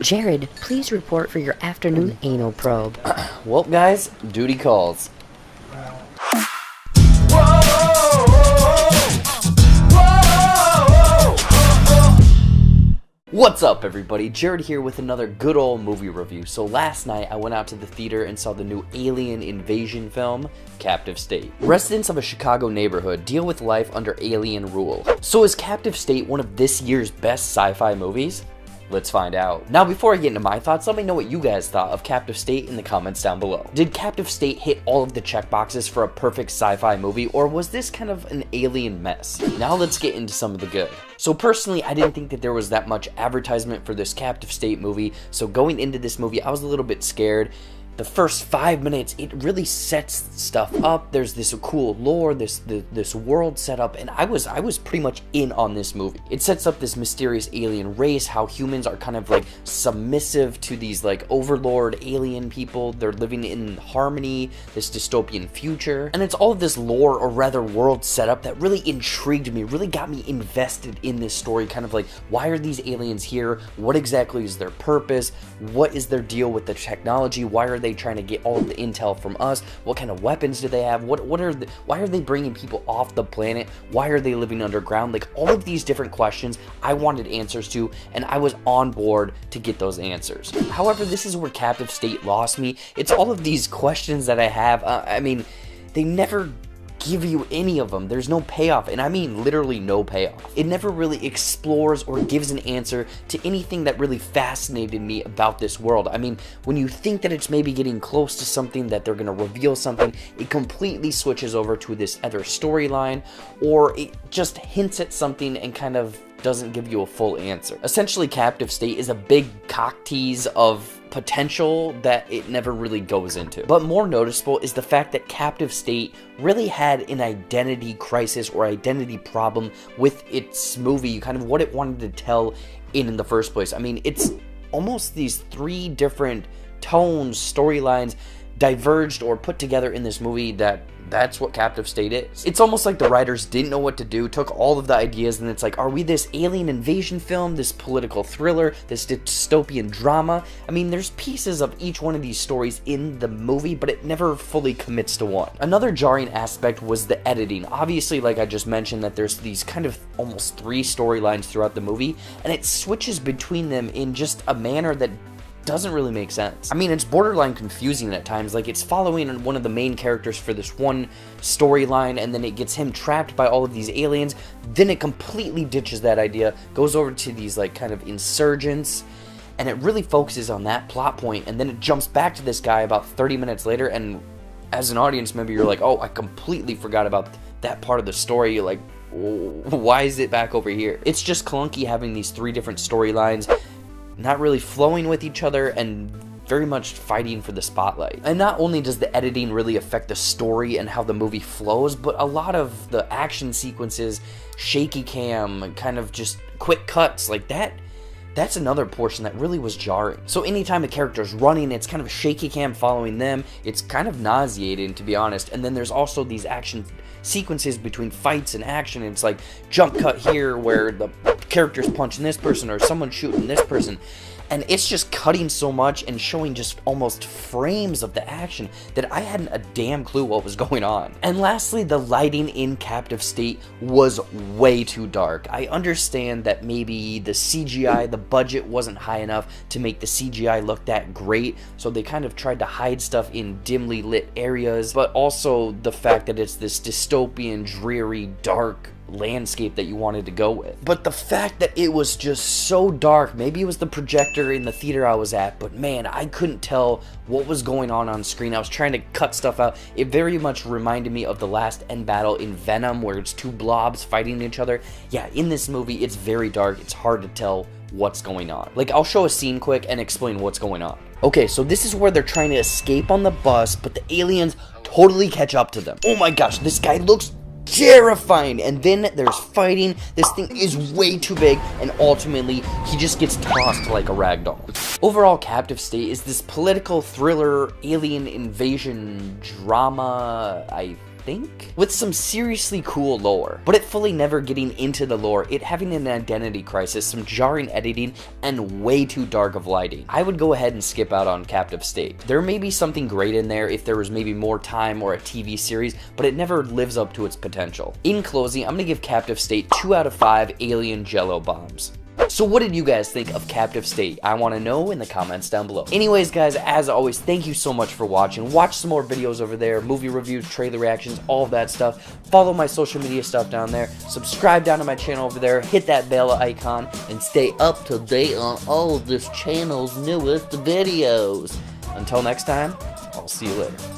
Jared, please report for your afternoon anal probe. Well, guys, duty calls. What's up, everybody? Jared here with another good old movie review. So last night, I went out to the theater and saw the new alien invasion film, Captive State. Residents of a Chicago neighborhood deal with life under alien rule. So is Captive State one of this year's best sci-fi movies? Let's find out. Now, before I get into my thoughts, let me know what you guys thought of Captive State in the comments down below. Did Captive State hit all of the checkboxes for a perfect sci-fi movie, or was this kind of an alien mess? Now let's get into some of the good. So personally, I didn't think that there was that much advertisement for this Captive State movie, so going into this movie, I was a little bit scared. The first 5 minutes, it really sets stuff up. There's this cool lore, this world set up, and I was pretty much in on this movie. It sets up this mysterious alien race, how humans are kind of like submissive to these like overlord alien people. They're living in harmony, this dystopian future, and it's all of this lore, or rather world setup, that really intrigued me, really got me invested in this story. Kind of like, why are these aliens here? What exactly is their purpose? What is their deal with the technology? Why are they trying to get all of the intel from us? What kind of weapons do they have? Why are they bringing people off the planet? Why are they living underground? Like, all of these different questions I wanted answers to, and I was on board to get those answers. However, this is where Captive State lost me. It's all of these questions that I have. I mean, they never give you any of them. There's no payoff, and I mean literally no payoff. It never really explores or gives an answer to anything that really fascinated me about this world. I mean, when you think that it's maybe getting close to something, that they're gonna reveal something, it completely switches over to this other storyline, or it just hints at something and kind of doesn't give you a full answer. Essentially, Captive State is a big cock tease of potential that it never really goes into. But more noticeable is the fact that Captive State really had an identity crisis or identity problem with its movie, kind of what it wanted to tell in the first place. I mean, it's almost these three different tones, storylines diverged or put together in this movie that's what Captive State is. It's almost like the writers didn't know what to do, took all of the ideas, and it's like, are we this alien invasion film, this political thriller, this dystopian drama? I mean, there's pieces of each one of these stories in the movie, but it never fully commits to one. Another jarring aspect was the editing. Obviously, like I just mentioned, that there's these kind of almost three storylines throughout the movie, and it switches between them in just a manner that doesn't really make sense. I mean, it's borderline confusing at times. Like, it's following one of the main characters for this one storyline, and then it gets him trapped by all of these aliens. Then it completely ditches that idea, goes over to these like kind of insurgents, and it really focuses on that plot point, and then it jumps back to this guy about 30 minutes later, and as an audience member, you're like, oh, I completely forgot about that part of the story. You're like, why is it back over here? It's just clunky having these three different storylines not really flowing with each other and very much fighting for the spotlight. And not only does the editing really affect the story and how the movie flows, but a lot of the action sequences, shaky cam, kind of just quick cuts like that, that's another portion that really was jarring. So anytime a character's running, it's kind of shaky cam following them. It's kind of nauseating, to be honest. And then there's also these action sequences between fights and action, and it's like jump cut here where the character's punching this person or someone shooting this person, and it's just cutting so much and showing just almost frames of the action that I hadn't a damn clue what was going on. And lastly, the lighting in Captive State was way too dark. I understand that maybe the CGI, the budget wasn't high enough to make the CGI look that great, so they kind of tried to hide stuff in dimly lit areas, but also the fact that it's this dystopian, dreary, dark landscape that you wanted to go with. But the fact that it was just so dark, maybe it was the projector in the theater I was at, but man, I couldn't tell what was going on screen. I was trying to cut stuff out. It very much reminded me of the last end battle in Venom, where it's two blobs fighting each other. Yeah, in this movie, it's very dark. It's hard to tell what's going on. Like, I'll show a scene quick and explain what's going on. Okay, so this is where they're trying to escape on the bus, but the aliens totally catch up to them. Oh my gosh, this guy looks terrifying, and then there's fighting. This thing is way too big, and ultimately he just gets tossed like a ragdoll. Overall, Captive State is this political thriller alien invasion drama. I think, with some seriously cool lore, but it fully never getting into the lore, it having an identity crisis, some jarring editing, and way too dark of lighting. I would go ahead and skip out on Captive State. There may be something great in there if there was maybe more time or a TV series, but it never lives up to its potential. In closing, I'm gonna give Captive State 2 out of 5 alien jello bombs. So what did you guys think of Captive State? I want to know in the comments down below. Anyways, guys, as always, thank you so much for watching. Watch some more videos over there, movie reviews, trailer reactions, all of that stuff. Follow my social media stuff down there. Subscribe down to my channel over there. Hit that bell icon and stay up to date on all of this channel's newest videos. Until next time, I'll see you later.